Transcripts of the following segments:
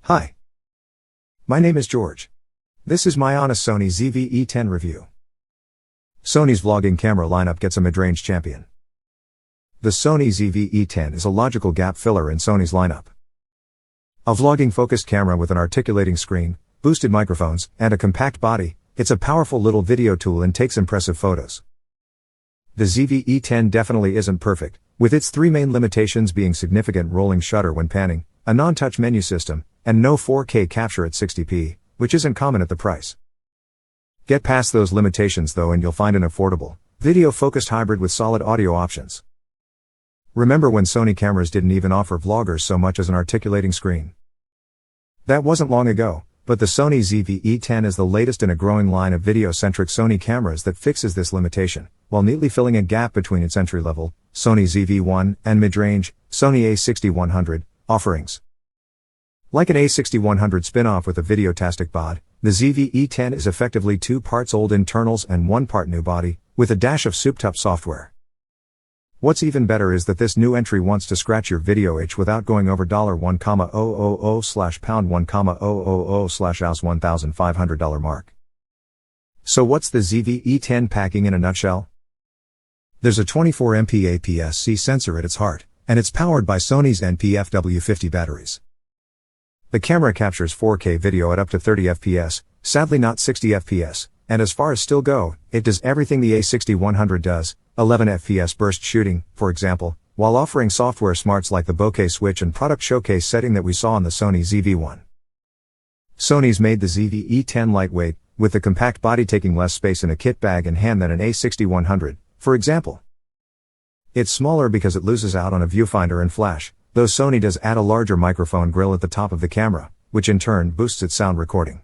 Hi. My name is George. This is my honest Sony ZV-E10 review. Sony's vlogging camera lineup gets a mid-range champion. The Sony ZV-E10 is a logical gap filler in Sony's lineup. A vlogging focused camera with an articulating screen, boosted microphones, and a compact body, it's a powerful little video tool and takes impressive photos. The ZV-E10 definitely isn't perfect, with its three main limitations being significant rolling shutter when panning, a non-touch menu system, and no 4K capture at 60p, which isn't common at the price. Get past those limitations though and you'll find an affordable, video-focused hybrid with solid audio options. Remember when Sony cameras didn't even offer vloggers so much as an articulating screen? That wasn't long ago, but the Sony ZV-E10 is the latest in a growing line of video-centric Sony cameras that fixes this limitation, while neatly filling a gap between its entry-level, Sony ZV-1, and mid-range, Sony A6100, offerings. Like an A6100 spin-off with a videotastic bod, the ZV-E10 is effectively 2 parts old internals and 1 part new body, with a dash of souped-up software. What's even better is that this new entry wants to scratch your video itch without going over $1,000/pound/1,000/Aus $1,500 mark. So what's the ZV-E10 packing in a nutshell? There's a 24MP APS-C sensor at its heart, and it's powered by Sony's NP-FW50 batteries. The camera captures 4K video at up to 30 FPS, sadly not 60 FPS, and as far as still go, it does everything the A6100 does, 11 FPS burst shooting, for example, while offering software smarts like the bokeh switch and product showcase setting that we saw on the Sony ZV-1. Sony's made the ZV-E10 lightweight, with the compact body taking less space in a kit bag and hand than an A6100, for example. It's smaller because it loses out on a viewfinder and flash, though Sony does add a larger microphone grill at the top of the camera, which in turn boosts its sound recording.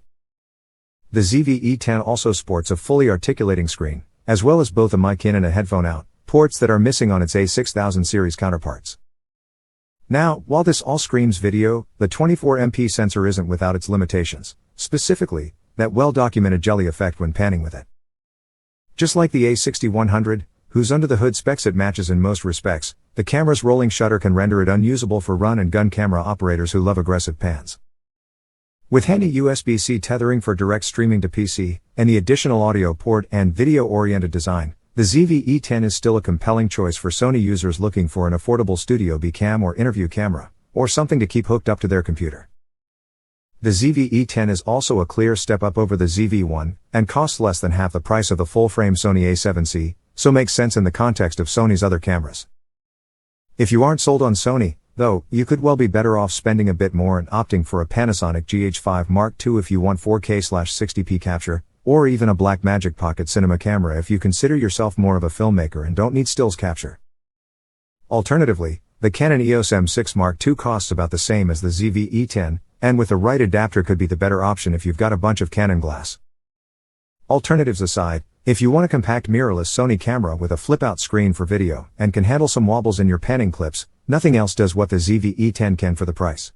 The ZV-E10 also sports a fully articulating screen, as well as both a mic in and a headphone out, ports that are missing on its A6000 series counterparts. Now, while this all screams video, the 24MP sensor isn't without its limitations, specifically, that well-documented jelly effect when panning with it. Just like the A6100, whose under-the-hood specs it matches in most respects, the camera's rolling shutter can render it unusable for run-and-gun camera operators who love aggressive pans. With handy USB-C tethering for direct streaming to PC, and the additional audio port and video-oriented design, the ZV-E10 is still a compelling choice for Sony users looking for an affordable studio B-cam or interview camera, or something to keep hooked up to their computer. The ZV-E10 is also a clear step up over the ZV-1, and costs less than half the price of the full-frame Sony A7C, so makes sense in the context of Sony's other cameras. If you aren't sold on Sony, though, you could well be better off spending a bit more and opting for a Panasonic GH5 Mark II if you want 4K/60p capture, or even a Blackmagic Pocket Cinema camera if you consider yourself more of a filmmaker and don't need stills capture. Alternatively, the Canon EOS M6 Mark II costs about the same as the ZV-E10, and with the right adapter could be the better option if you've got a bunch of Canon glass. Alternatives aside, if you want a compact mirrorless Sony camera with a flip-out screen for video and can handle some wobbles in your panning clips, nothing else does what the ZV-E10 can for the price.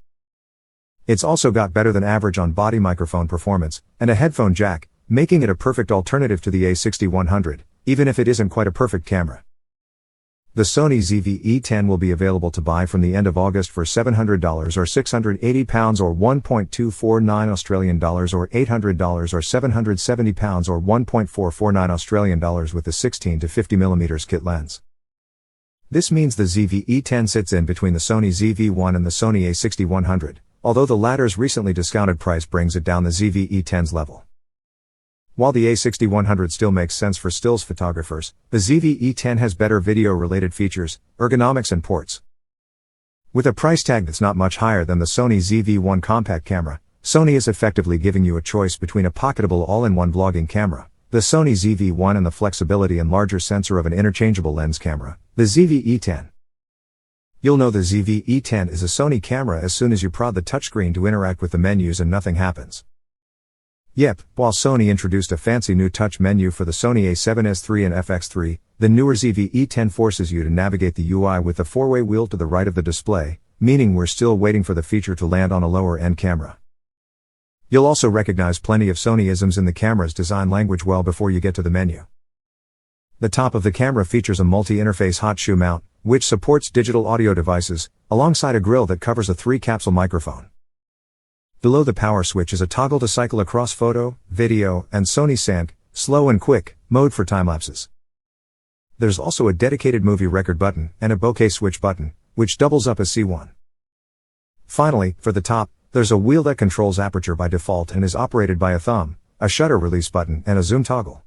It's also got better than average on-body microphone performance, and a headphone jack, making it a perfect alternative to the A6100, even if it isn't quite a perfect camera. The Sony ZV-E10 will be available to buy from the end of August for $700 or £680 or $1.249 Australian dollars or $800 or £770 or $1.449 Australian dollars with the 16 to 50mm kit lens. This means the ZV-E10 sits in between the Sony ZV-1 and the Sony A6100, although the latter's recently discounted price brings it down the ZV-E10's level. While the A6100 still makes sense for stills photographers, the ZV-E10 has better video-related features, ergonomics and ports. With a price tag that's not much higher than the Sony ZV-1 compact camera, Sony is effectively giving you a choice between a pocketable all-in-one vlogging camera, the Sony ZV-1, and the flexibility and larger sensor of an interchangeable lens camera, the ZV-E10. You'll know the ZV-E10 is a Sony camera as soon as you prod the touchscreen to interact with the menus and nothing happens. Yep, while Sony introduced a fancy new touch menu for the Sony A7S III and FX3, the newer ZV-E10 forces you to navigate the UI with the four-way wheel to the right of the display, meaning we're still waiting for the feature to land on a lower-end camera. You'll also recognize plenty of Sony-isms in the camera's design language well before you get to the menu. The top of the camera features a multi-interface hot shoe mount, which supports digital audio devices, alongside a grill that covers a 3-capsule microphone. Below the power switch is a toggle to cycle across photo, video, and Sony ZV-E10, slow and quick, mode for time-lapses. There's also a dedicated movie record button and a bokeh switch button, which doubles up as C1. Finally, for the top, there's a wheel that controls aperture by default and is operated by a thumb, a shutter release button, and a zoom toggle.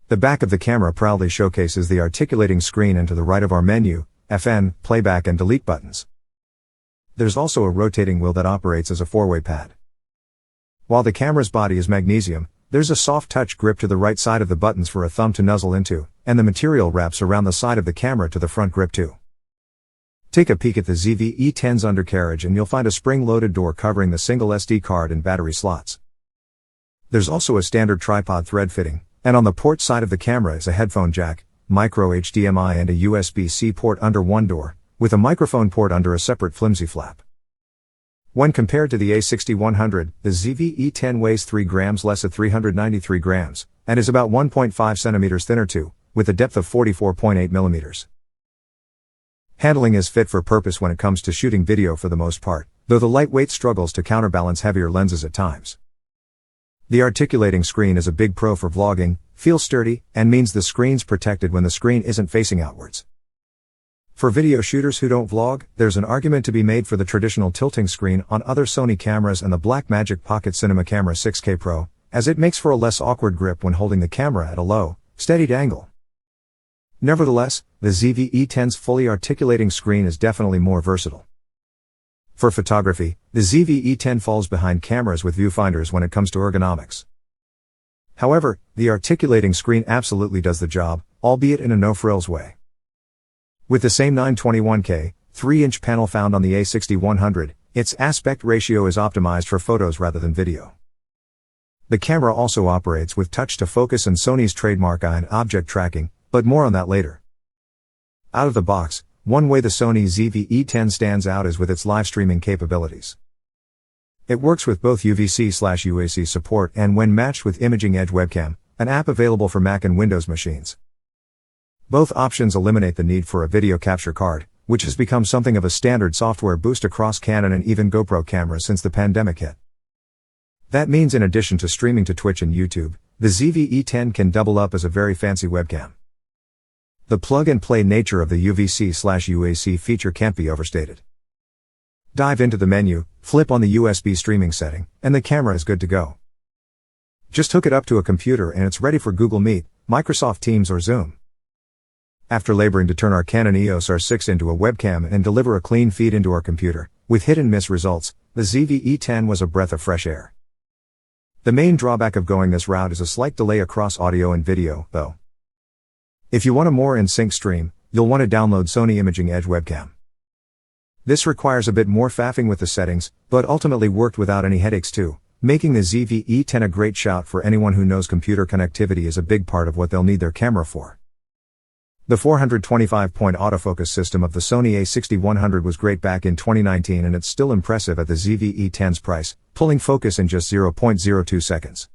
The back of the camera proudly showcases the articulating screen, and to the right of our menu, FN, playback and delete buttons. There's also a rotating wheel that operates as a four-way pad. While the camera's body is magnesium, there's a soft touch grip to the right side of the buttons for a thumb to nuzzle into, and the material wraps around the side of the camera to the front grip too. Take a peek at the ZV-E10's undercarriage and you'll find a spring-loaded door covering the single SD card and battery slots. There's also a standard tripod thread fitting, and on the port side of the camera is a headphone jack, micro HDMI and a USB-C port under one door, with a microphone port under a separate flimsy flap. When compared to the A6100, the ZV-E10 weighs 3 grams less at 393 grams, and is about 1.5 centimeters thinner too, with a depth of 44.8 millimeters. Handling is fit for purpose when it comes to shooting video for the most part, though the lightweight struggles to counterbalance heavier lenses at times. The articulating screen is a big pro for vlogging, feels sturdy, and means the screen's protected when the screen isn't facing outwards. For video shooters who don't vlog, there's an argument to be made for the traditional tilting screen on other Sony cameras and the Blackmagic Pocket Cinema Camera 6K Pro, as it makes for a less awkward grip when holding the camera at a low, steadied angle. Nevertheless, the ZV-E10's fully articulating screen is definitely more versatile. For photography, the ZV-E10 falls behind cameras with viewfinders when it comes to ergonomics. However, the articulating screen absolutely does the job, albeit in a no-frills way. With the same 921K, 3-inch panel found on the A6100, its aspect ratio is optimized for photos rather than video. The camera also operates with touch to focus and Sony's trademark eye and object tracking, but more on that later. Out of the box, one way the Sony ZV-E10 stands out is with its live streaming capabilities. It works with both UVC/UAC support and when matched with Imaging Edge Webcam, an app available for Mac and Windows machines. Both options eliminate the need for a video capture card, which has become something of a standard software boost across Canon and even GoPro cameras since the pandemic hit. That means in addition to streaming to Twitch and YouTube, the ZV-E10 can double up as a very fancy webcam. The plug-and-play nature of the UVC/UAC feature can't be overstated. Dive into the menu, flip on the USB streaming setting, and the camera is good to go. Just hook it up to a computer and it's ready for Google Meet, Microsoft Teams or Zoom. After laboring to turn our Canon EOS R6 into a webcam and deliver a clean feed into our computer, with hit-and-miss results, the ZV-E10 was a breath of fresh air. The main drawback of going this route is a slight delay across audio and video, though. If you want a more in-sync stream, you'll want to download Sony Imaging Edge Webcam. This requires a bit more faffing with the settings, but ultimately worked without any headaches too, making the ZV-E10 a great shout for anyone who knows computer connectivity is a big part of what they'll need their camera for. The 425-point autofocus system of the Sony A6100 was great back in 2019 and it's still impressive at the ZV-E10's price, pulling focus in just 0.02 seconds.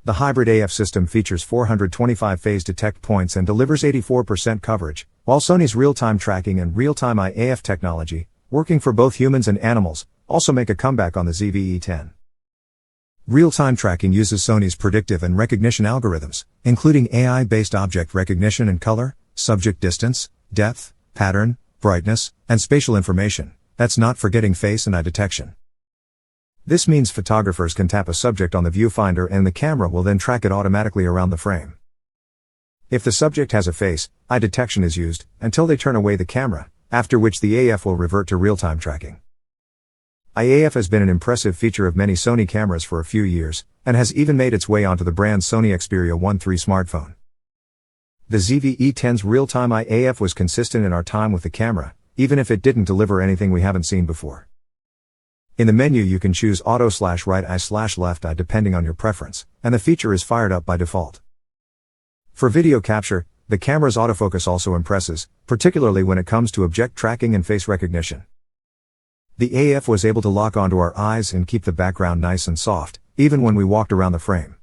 The hybrid AF system features 425 phase detect points and delivers 84% coverage, while Sony's real-time tracking and real-time AF technology, working for both humans and animals, also make a comeback on the ZV-E10. Real-time tracking uses Sony's predictive and recognition algorithms, including AI-based object recognition and color, subject distance, depth, pattern, brightness, and spatial information, that's not forgetting face and eye detection. This means photographers can tap a subject on the viewfinder and the camera will then track it automatically around the frame. If the subject has a face, eye detection is used, until they turn away the camera, after which the AF will revert to real-time tracking. IAF has been an impressive feature of many Sony cameras for a few years, and has even made its way onto the brand's Sony Xperia 1 III smartphone. The ZV-E10's real-time IAF was consistent in our time with the camera, even if it didn't deliver anything we haven't seen before. In the menu you can choose auto/right eye/left eye depending on your preference, and the feature is fired up by default. For video capture, the camera's autofocus also impresses, particularly when it comes to object tracking and face recognition. The AF was able to lock onto our eyes and keep the background nice and soft, even when we walked around the frame.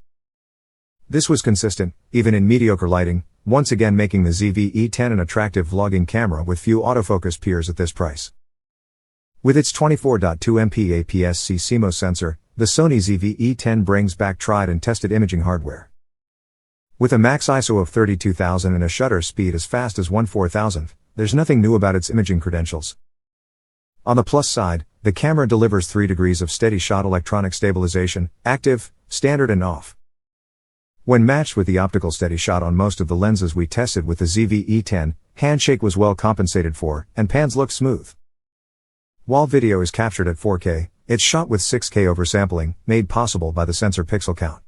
This was consistent, even in mediocre lighting, once again making the ZV-E10 an attractive vlogging camera with few autofocus peers at this price. With its 24.2MP APS-C CMOS sensor, the Sony ZV-E10 brings back tried and tested imaging hardware. With a max ISO of 32,000 and a shutter speed as fast as 1/4000th, there's nothing new about its imaging credentials. On the plus side, the camera delivers 3 degrees of steady shot electronic stabilization, active, standard and off. When matched with the optical steady shot on most of the lenses we tested with the ZV-E10, handshake was well compensated for, and pans looked smooth. While video is captured at 4K, it's shot with 6K oversampling, made possible by the sensor pixel count.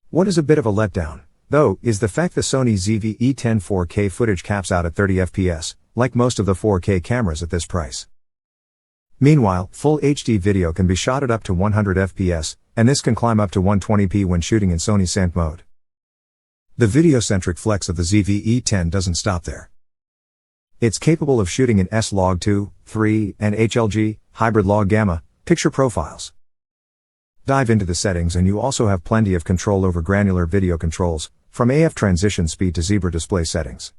What is a bit of a letdown, though, is the fact the Sony ZV-E10 4K footage caps out at 30 FPS, like most of the 4K cameras at this price. Meanwhile, full HD video can be shot at up to 100 FPS, and this can climb up to 120p when shooting in Sony sync mode. The video-centric flex of the ZV-E10 doesn't stop there. It's capable of shooting in S-Log2, 3, and HLG, hybrid log gamma, picture profiles. Dive into the settings and you also have plenty of control over granular video controls, from AF transition speed to zebra display settings.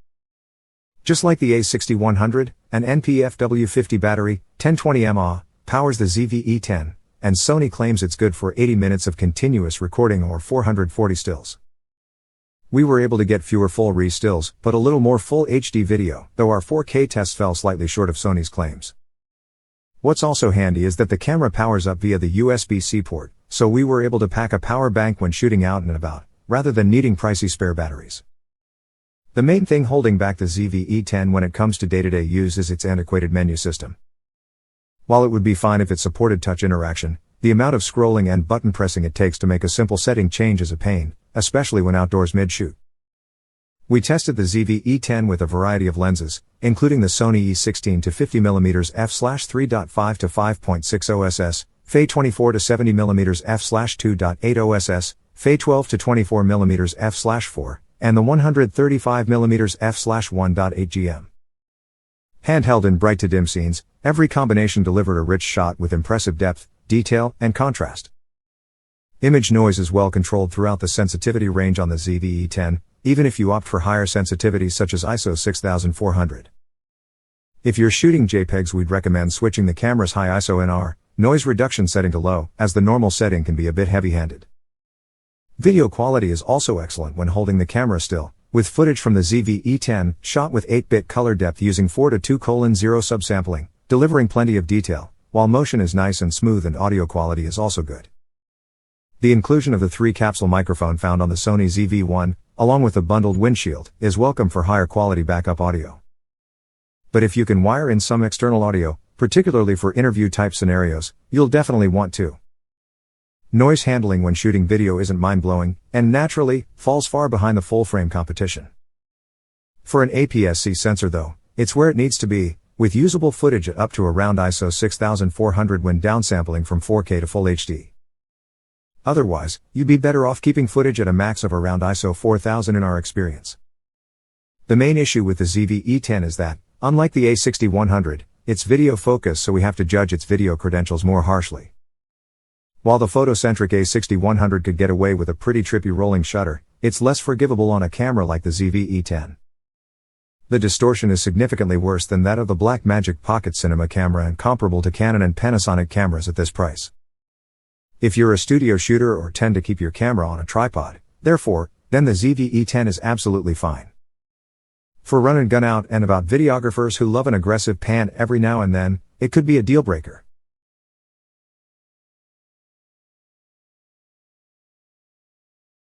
Just like the A6100, an NPFW50 battery, 1020 mAh, powers the ZV-E10, and Sony claims it's good for 80 minutes of continuous recording or 440 stills. We were able to get fewer full re-stills, but a little more full HD video, though our 4K tests fell slightly short of Sony's claims. What's also handy is that the camera powers up via the USB-C port, so we were able to pack a power bank when shooting out and about, rather than needing pricey spare batteries. The main thing holding back the ZV-E10 when it comes to day-to-day use is its antiquated menu system. While it would be fine if it supported touch interaction, the amount of scrolling and button pressing it takes to make a simple setting change is a pain, especially when outdoors mid-shoot. We tested the ZV-E10 with a variety of lenses, including the Sony E16 to 50mm f/3.5 to 5.60 ss, Fe 24 to 70mm f/2.8 ss, Fe 12 to 24mm f/4, and the 135mm f/1.8 gm. Handheld in bright to dim scenes, every combination delivered a rich shot with impressive depth, detail, and contrast. Image noise is well controlled throughout the sensitivity range on the ZV-E10, even if you opt for higher sensitivities such as ISO 6400. If you're shooting JPEGs, we'd recommend switching the camera's high ISO NR, noise reduction setting to low, as the normal setting can be a bit heavy-handed. Video quality is also excellent when holding the camera still, with footage from the ZV-E10 shot with 8-bit color depth using 4:2:0 subsampling, delivering plenty of detail, while motion is nice and smooth and audio quality is also good. The inclusion of the 3-capsule microphone found on the Sony ZV-1, along with the bundled windshield, is welcome for higher quality backup audio. But if you can wire in some external audio, particularly for interview-type scenarios, you'll definitely want to. Noise handling when shooting video isn't mind-blowing, and naturally, falls far behind the full-frame competition. For an APS-C sensor though, it's where it needs to be, with usable footage at up to around ISO 6400 when downsampling from 4K to Full HD. Otherwise, you'd be better off keeping footage at a max of around ISO 4000 in our experience. The main issue with the ZV-E10 is that, unlike the A6100, it's video focused, so we have to judge its video credentials more harshly. While the photocentric A6100 could get away with a pretty trippy rolling shutter, it's less forgivable on a camera like the ZV-E10. The distortion is significantly worse than that of the Blackmagic Pocket Cinema camera and comparable to Canon and Panasonic cameras at this price. If you're a studio shooter or tend to keep your camera on a tripod, therefore, then the ZV-E10 is absolutely fine. For run and gun out and about videographers who love an aggressive pan every now and then, it could be a deal breaker.